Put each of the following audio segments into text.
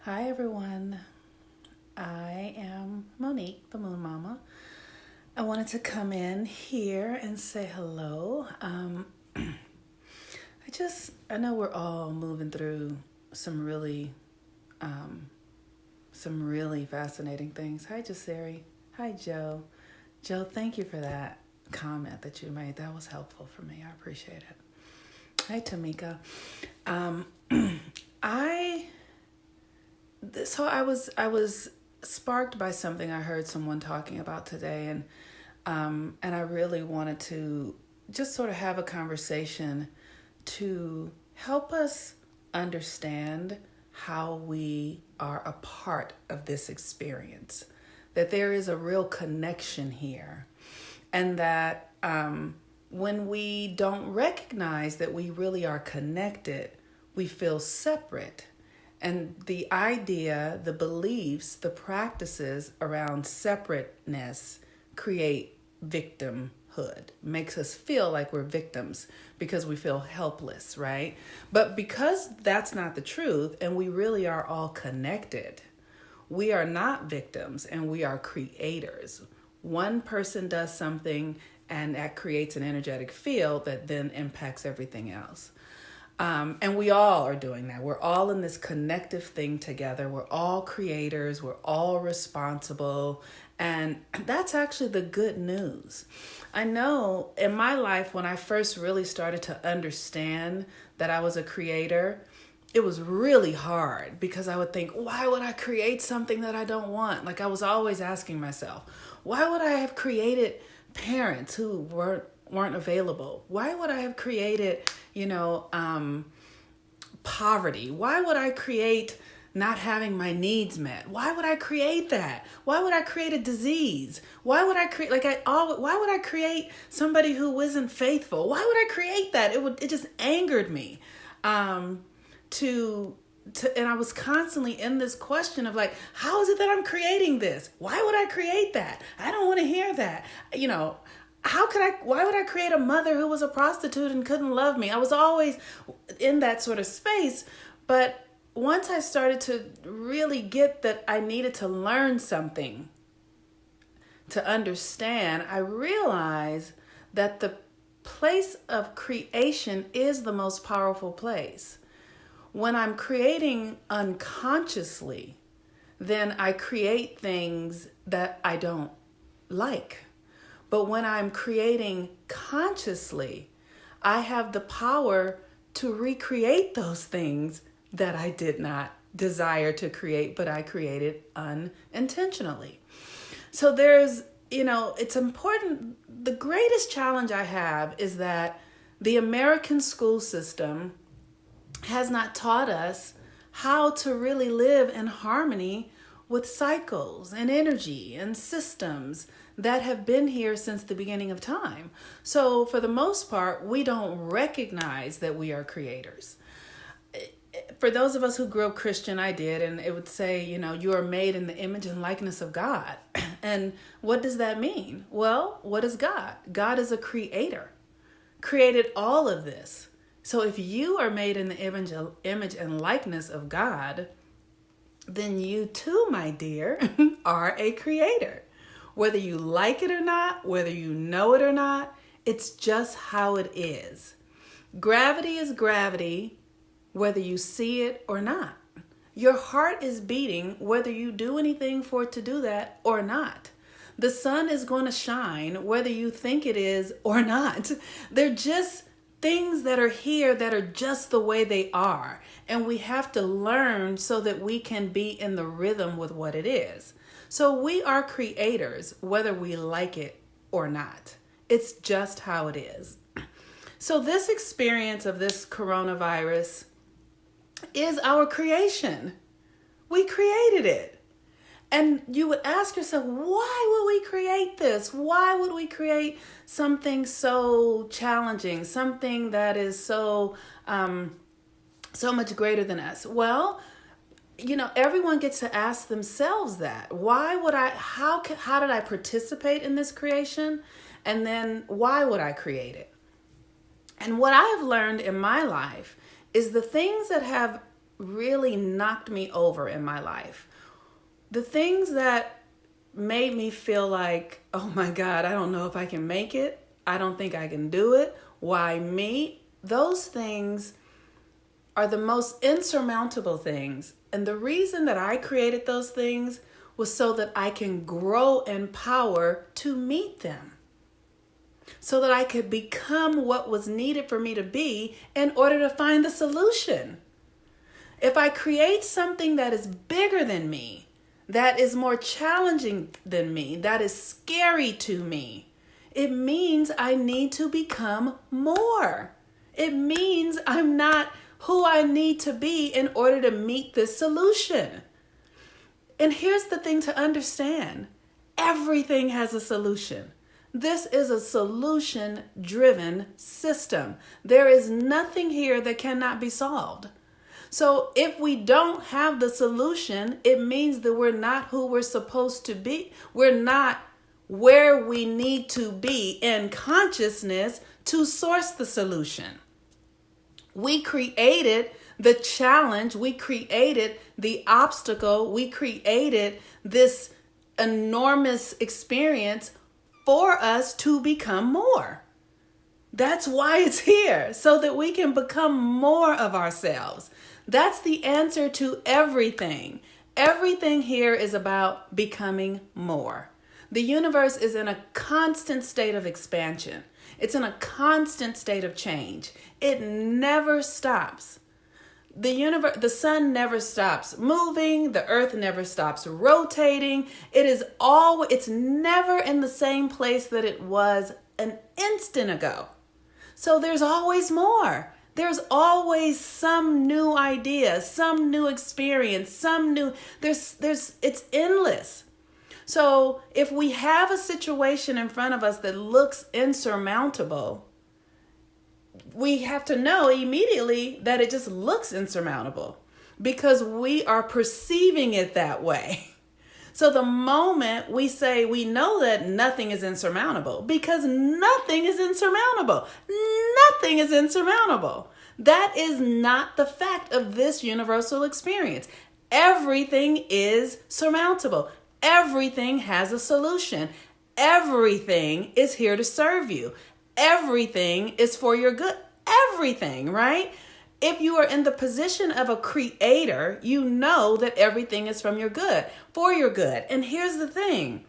Hi everyone, I am Monique, the Moon Mama. I wanted to come in here and say hello. I know we're all moving through some really, um, some really fascinating things. Hi, Jasari. Hi, Joe. Joe, thank you for that comment that you made. That was helpful for me. I appreciate it. Hi, Tamika. Um, I I was sparked by something I heard someone talking about today, and I really wanted to just sort of have a conversation to help us understand how we are a part of this experience, that there is a real connection here, and that when we don't recognize that we really are connected, we feel separate. And the idea, the beliefs, the practices around separateness create victimhood, makes us feel like we're victims because we feel helpless, right? But because that's not the truth, and we really are all connected, we are not victims and we are creators. One person does something and that creates an energetic field that then impacts everything else. And we all are doing that. We're all in this connective thing together. We're all creators. We're all responsible. And that's actually the good news. I know in my life, when I first really started to understand that I was a creator, it was really hard because I would think, why would I create something that I don't want? Like I was always asking myself, why would I have created parents who weren't available? Why would I have created, poverty? Why would I create not having my needs met? Why would I create that? Why would I create a disease? Why would I create why would I create somebody who isn't faithful? Why would I create that? It just angered me. To and I was constantly in this question of like, how is it that I'm creating this? Why would I create that? I don't want to hear that. Why would I create a mother who was a prostitute and couldn't love me? I was always in that sort of space. But once I started to really get that I needed to learn something to understand, I realized that the place of creation is the most powerful place. When I'm creating unconsciously, then I create things that I don't like. But when I'm creating consciously, I have the power to recreate those things that I did not desire to create, but I created unintentionally. So it's important. The greatest challenge I have is that the American school system has not taught us how to really live in harmony with cycles and energy and systems that have been here since the beginning of time. So, for the most part, we don't recognize that we are creators. For those of us who grew up Christian, I did, and it would say, you are made in the image and likeness of God. And what does that mean? Well, what is God? God is a creator, created all of this. So if you are made in the image and likeness of God, then you too, my dear, are a creator. Whether you like it or not, whether you know it or not, it's just how it is. Gravity is gravity, whether you see it or not. Your heart is beating, whether you do anything for it to do that or not. The sun is going to shine, whether you think it is or not. They're just things that are here that are just the way they are. And we have to learn so that we can be in the rhythm with what it is. So we are creators, whether we like it or not. It's just how it is. So this experience of this coronavirus is our creation. We created it. And you would ask yourself, why would we create this? Why would we create something so challenging, something that is so much greater than us? Well, everyone gets to ask themselves that. How did I participate in this creation? And then why would I create it? And what I have learned in my life is the things that have really knocked me over in my life, the things that made me feel like, oh my God, I don't know if I can make it. I don't think I can do it. Why me? Those things are the most insurmountable things. And the reason that I created those things was so that I can grow in power to meet them. So that I could become what was needed for me to be in order to find the solution. If I create something that is bigger than me, that is more challenging than me, that is scary to me, it means I need to become more. It means I'm not who I need to be in order to meet this solution. And here's the thing to understand. Everything has a solution. This is a solution-driven system. There is nothing here that cannot be solved. So if we don't have the solution, it means that we're not who we're supposed to be. We're not where we need to be in consciousness to source the solution. We created the challenge. We created the obstacle. We created this enormous experience for us to become more. That's why it's here, so that we can become more of ourselves. That's the answer to everything. Everything here is about becoming more. The universe is in a constant state of expansion. It's in a constant state of change. It never stops. The sun never stops moving. The earth never stops rotating. It's never in the same place that it was an instant ago. So there's always more. There's always some new idea, some new experience, it's endless. So if we have a situation in front of us that looks insurmountable, we have to know immediately that it just looks insurmountable because we are perceiving it that way. So the moment we say we know that nothing is insurmountable, because nothing is insurmountable. Nothing is insurmountable. That is not the fact of this universal experience. Everything is surmountable. Everything has a solution. Everything is here to serve you. Everything is for your good. Everything, right? If you are in the position of a creator, you know that everything is from your good, for your good. And here's the thing,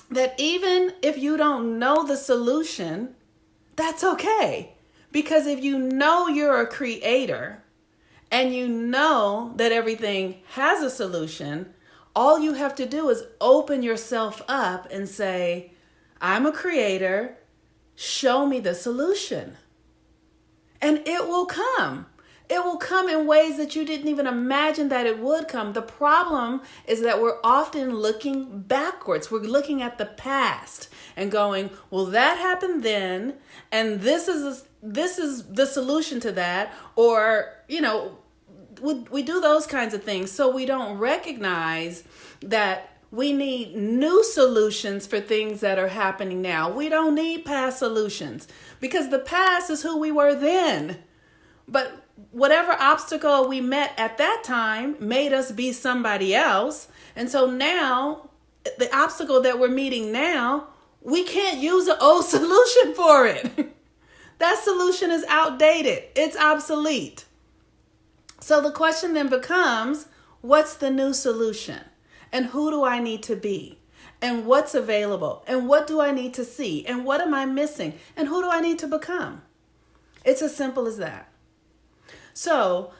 that even if you don't know the solution, that's okay. Because if you know you're a creator and you know that everything has a solution, all you have to do is open yourself up and say, I'm a creator. Show me the solution. And it will come. It will come in ways that you didn't even imagine that it would come. The problem is that we're often looking backwards. We're looking at the past and going, well, that happened then, and this is the solution to that. Or, we do those kinds of things. So we don't recognize that we need new solutions for things that are happening now. We don't need past solutions because the past is who we were then. But whatever obstacle we met at that time made us be somebody else. And so now, the obstacle that we're meeting now, we can't use an old solution for it. That solution is outdated. It's obsolete. So the question then becomes, what's the new solution? And who do I need to be? And what's available? And what do I need to see? And what am I missing? And who do I need to become? It's as simple as that. So,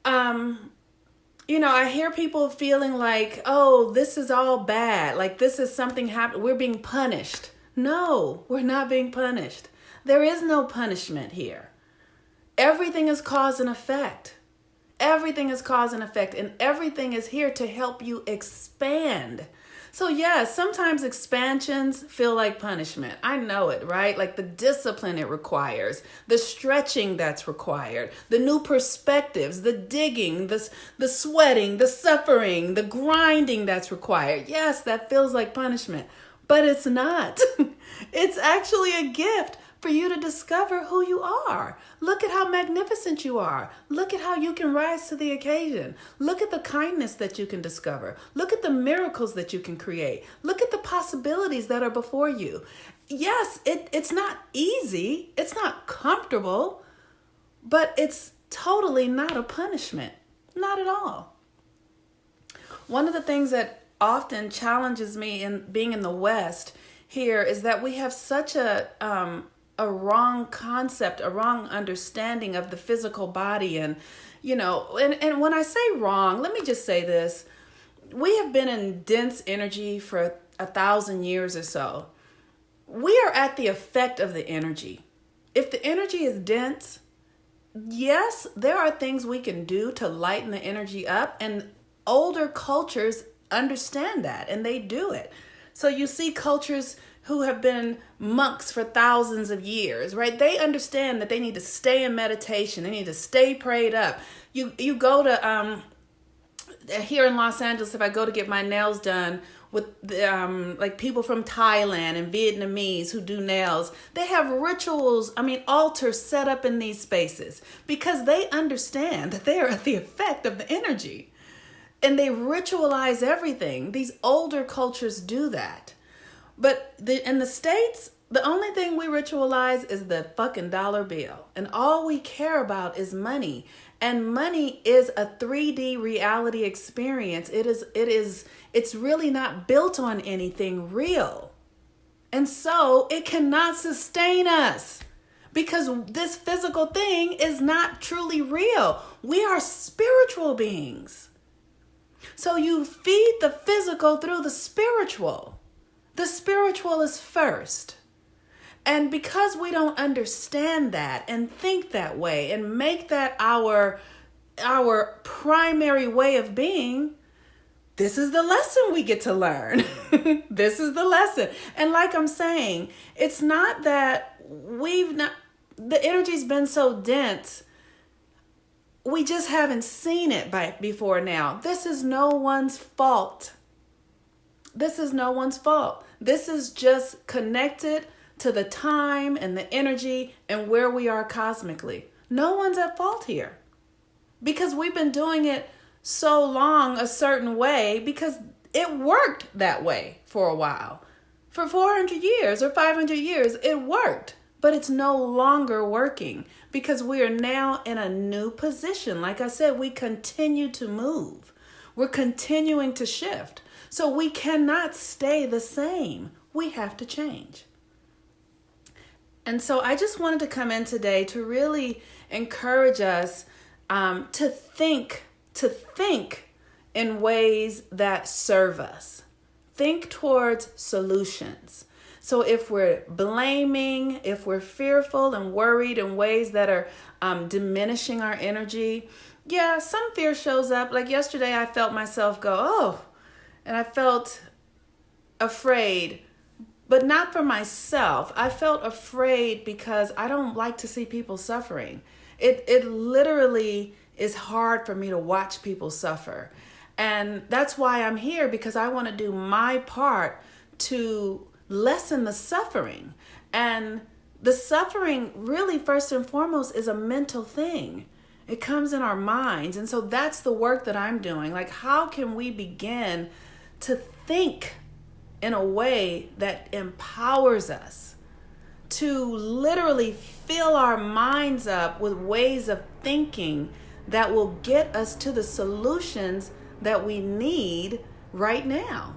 I hear people feeling like, oh, this is all bad. Like this is something happened. We're being punished. No, we're not being punished. There is no punishment here. Everything is cause and effect. Everything is cause and effect, and everything is here to help you expand. So yes, sometimes expansions feel like punishment. I know it, right? Like the discipline it requires, the stretching that's required, the new perspectives, the digging, the sweating, the suffering, the grinding that's required. Yes, that feels like punishment, but it's not. It's actually a gift for you to discover who you are. Look at how magnificent you are. Look at how you can rise to the occasion. Look at the kindness that you can discover. Look at the miracles that you can create. Look at the possibilities that are before you. Yes, it's not easy. It's not comfortable, but it's totally not a punishment. Not at all. One of the things that often challenges me in being in the West here is that we have such a wrong concept, a wrong understanding of the physical body. And, and when I say wrong, let me just say this. We have been in dense energy for 1,000 years or so. We are at the effect of the energy. If the energy is dense, yes, there are things we can do to lighten the energy up, and older cultures understand that and they do it. So you see cultures who have been monks for thousands of years, right? They understand that they need to stay in meditation. They need to stay prayed up. You go to, here in Los Angeles, if I go to get my nails done with like people from Thailand and Vietnamese who do nails, they have rituals, altars set up in these spaces because they understand that they are at the effect of the energy. And they ritualize everything. These older cultures do that. But in the States, the only thing we ritualize is the fucking dollar bill. And all we care about is money. And money is a 3D reality experience. It's really not built on anything real. And so it cannot sustain us because this physical thing is not truly real. We are spiritual beings. So you feed the physical through the spiritual. The spiritual is first. And because we don't understand that and think that way and make that our primary way of being, this is the lesson we get to learn. This is the lesson. And like I'm saying, it's not that the energy's been so dense, we just haven't seen it before now. This is no one's fault. This is no one's fault. This is just connected to the time and the energy and where we are cosmically. No one's at fault here because we've been doing it so long a certain way because it worked that way for a while. For 400 years or 500 years, it worked. But it's no longer working because we are now in a new position. Like I said, we continue to move. We're continuing to shift. So we cannot stay the same. We have to change. And so I just wanted to come in today to really encourage us to think in ways that serve us. Think towards solutions. So if we're blaming, if we're fearful and worried in ways that are diminishing our energy, yeah, some fear shows up. Like yesterday, I felt myself go, oh, and I felt afraid, but not for myself. I felt afraid because I don't like to see people suffering. It literally is hard for me to watch people suffer. And that's why I'm here, because I want to do my part to lessen the suffering. And the suffering really first and foremost is a mental thing. It comes in our minds. And so that's the work that I'm doing. Like, how can we begin to think in a way that empowers us to literally fill our minds up with ways of thinking that will get us to the solutions that we need right now?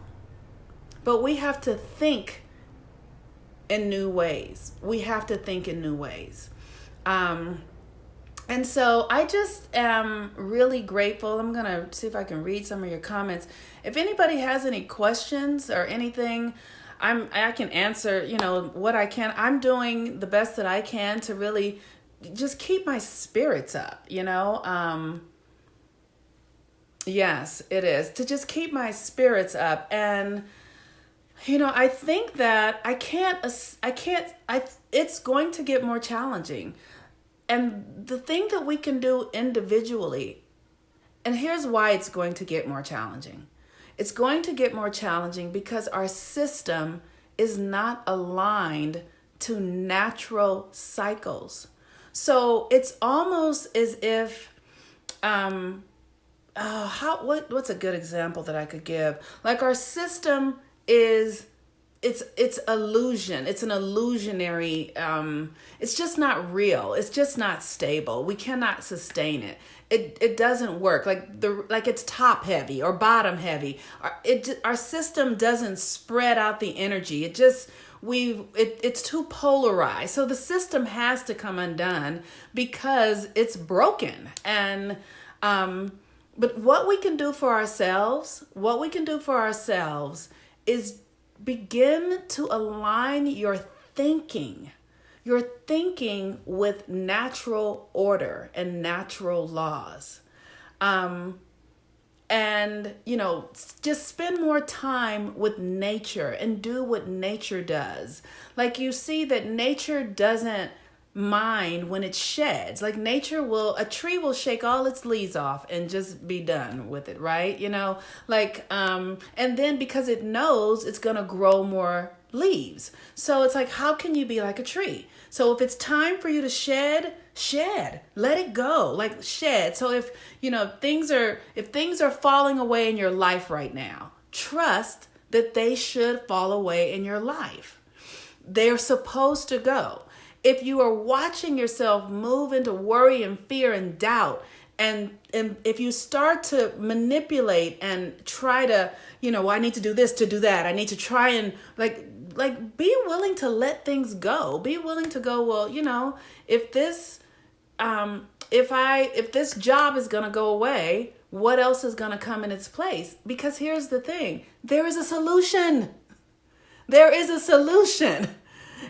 But we have to think in new ways. We have to think in new ways. And so I just am really grateful. I'm going to see if I can read some of your comments. If anybody has any questions or anything, I can answer, what I can. I'm doing the best that I can to really just keep my spirits up, Yes, it is. To just keep my spirits up. And I think that it's going to get more challenging. And the thing that we can do individually, and here's why it's going to get more challenging. It's going to get more challenging because our system is not aligned to natural cycles. So it's almost as if, what's a good example that I could give? Like our system is, it's illusion. It's an illusionary. It's just not real. It's just not stable. We cannot sustain it. It doesn't work. Like it's top heavy or bottom heavy. Our system doesn't spread out the energy. It's too polarized. So the system has to come undone because it's broken. And but what we can do for ourselves is begin to align your thinking with natural order and natural laws. And, just spend more time with nature and do what nature does. Like you see that nature doesn't mind when it sheds. Like a tree will shake all its leaves off and just be done with it, right? And then because it knows it's going to grow more leaves. So it's like, how can you be like a tree? So if it's time for you to shed, let it go, like shed. So if things are falling away in your life right now, trust that they should fall away in your life. They're supposed to go. If you are watching yourself move into worry and fear and doubt, and if you start to manipulate and try to, I need to do this to do that, I need to try and like be willing to let things go. Be willing to go, well, if this job is going to go away, what else is going to come in its place? Because here's the thing, there is a solution. There is a solution.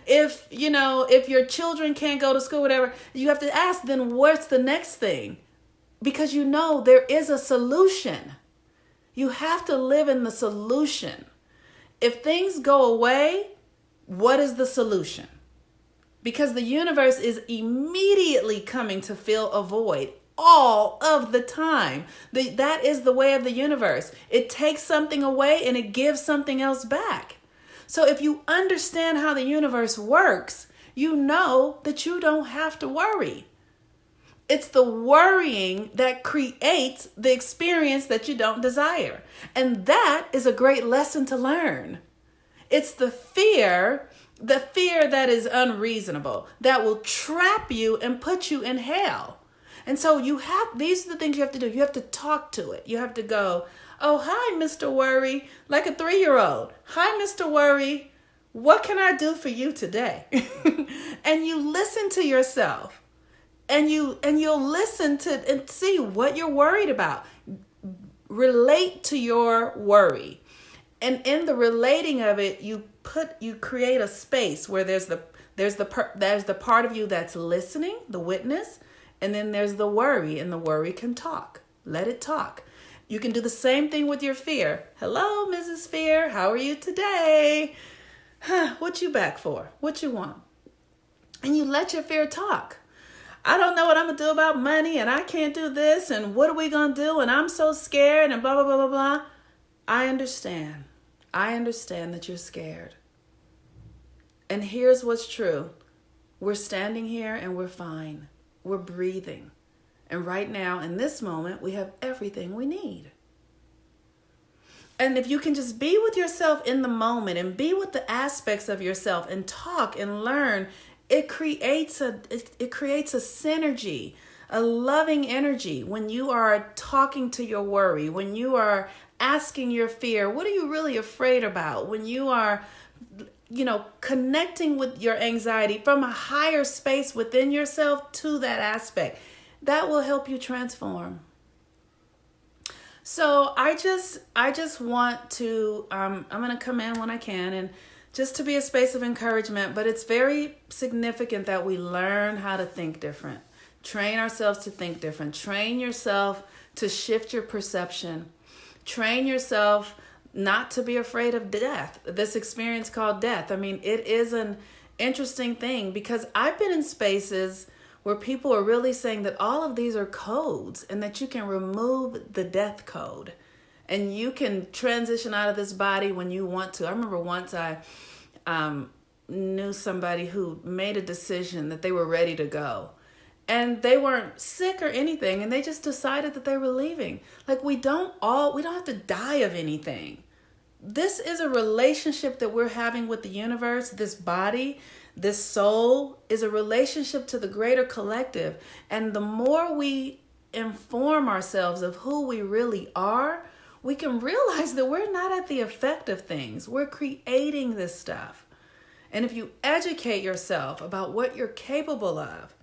If your children can't go to school, whatever, you have to ask, then what's the next thing? Because there is a solution. You have to live in the solution. If things go away, what is the solution? Because the universe is immediately coming to fill a void all of the time. That is the way of the universe. It takes something away and it gives something else back. So if you understand how the universe works, you know that you don't have to worry. It's the worrying that creates the experience that you don't desire. And that is a great lesson to learn. It's the fear that is unreasonable, that will trap you and put you in hell. And so these are the things you have to do. You have to talk to it. You have to go, oh, hi, Mr. Worry, like a 3-year-old. Hi, Mr. Worry, what can I do for you today? And you listen to yourself, and you'll listen to and see what you're worried about. Relate to your worry. And in the relating of it, you create a space where there's the part of you that's listening, the witness, and then there's the worry, and the worry can talk. Let it talk. You can do the same thing with your fear. Hello, Mrs. Fear. How are you today? What you back for? What you want? And you let your fear talk. I don't know what I'm going to do about money, and I can't do this, and what are we going to do, and I'm so scared, and blah, blah, blah, blah, blah. I understand. I understand that you're scared. And here's what's true. We're standing here, and we're fine. We're breathing. And right now, in this moment, we have everything we need. And if you can just be with yourself in the moment and be with the aspects of yourself and talk and learn, it creates a synergy, a loving energy when you are talking to your worry, when you are asking your fear, what are you really afraid about? When you are, connecting with your anxiety from a higher space within yourself to that aspect. That will help you transform. So I just want to, I'm going to come in when I can and just to be a space of encouragement, but it's very significant that we learn how to think different, train ourselves to think different, train yourself to shift your perception, train yourself not to be afraid of death, this experience called death. I mean, it is an interesting thing because I've been in spaces where people are really saying that all of these are codes and that you can remove the death code and you can transition out of this body when you want to. I remember once I knew somebody who made a decision that they were ready to go. And they weren't sick or anything, and they just decided that they were leaving. Like, we don't have to die of anything. This is a relationship that we're having with the universe. This body, this soul is a relationship to the greater collective. And the more we inform ourselves of who we really are, we can realize that we're not at the effect of things. We're creating this stuff. And if you educate yourself about what you're capable of,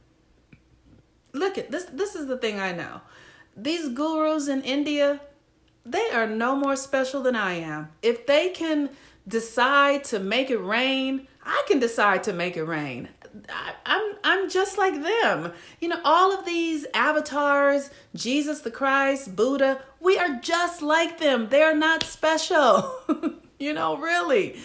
look at this. This is the thing I know. These gurus in India, they are no more special than I am. If they can decide to make it rain, I can decide to make it rain. I'm just like them. You know, all of these avatars, Jesus the Christ, Buddha, we are just like them. They're not special. You know, really.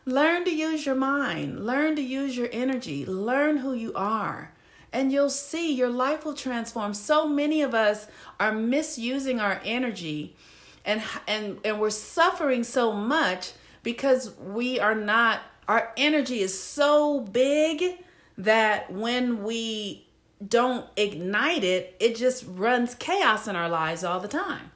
Learn to use your mind. Learn to use your energy. Learn who you are. And you'll see your life will transform. So many of us are misusing our energy and we're suffering so much because our energy is so big that when we don't ignite it, it just runs chaos in our lives all the time.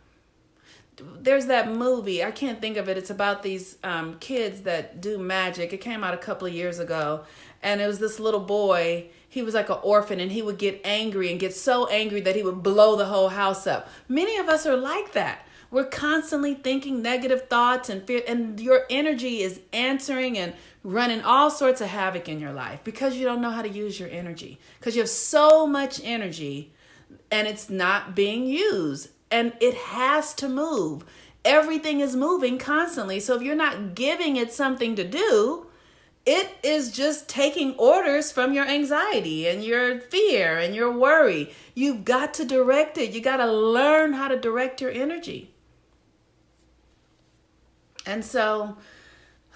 There's that movie, I can't think of it. It's about these kids that do magic. It came out a couple of years ago. And it was this little boy. He was like an orphan, and he would get angry and get so angry that he would blow the whole house up. Many of us are like that. We're constantly thinking negative thoughts and fear, and your energy is answering and running all sorts of havoc in your life because you don't know how to use your energy. Because you have so much energy and it's not being used. And it has to move. Everything is moving constantly. So if you're not giving it something to do, it is just taking orders from your anxiety and your fear and your worry. You've got to direct it. You got to learn how to direct your energy. And so,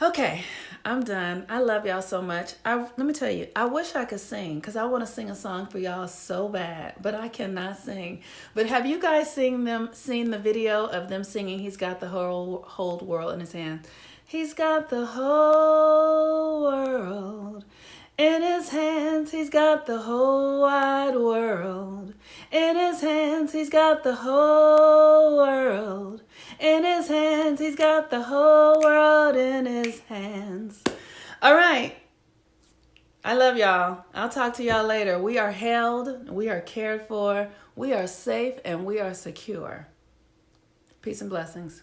okay, I'm done. I love y'all so much. Let me tell you, I wish I could sing because I want to sing a song for y'all so bad, but I cannot sing. But have you guys seen the video of them singing He's Got the whole world in his hands? He's got the whole world in his hands. He's got the whole wide world in his hands. He's got the whole world in his hands. He's got the whole world in his hands. All right. I love y'all. I'll talk to y'all later. We are held. We are cared for. We are safe and we are secure. Peace and blessings.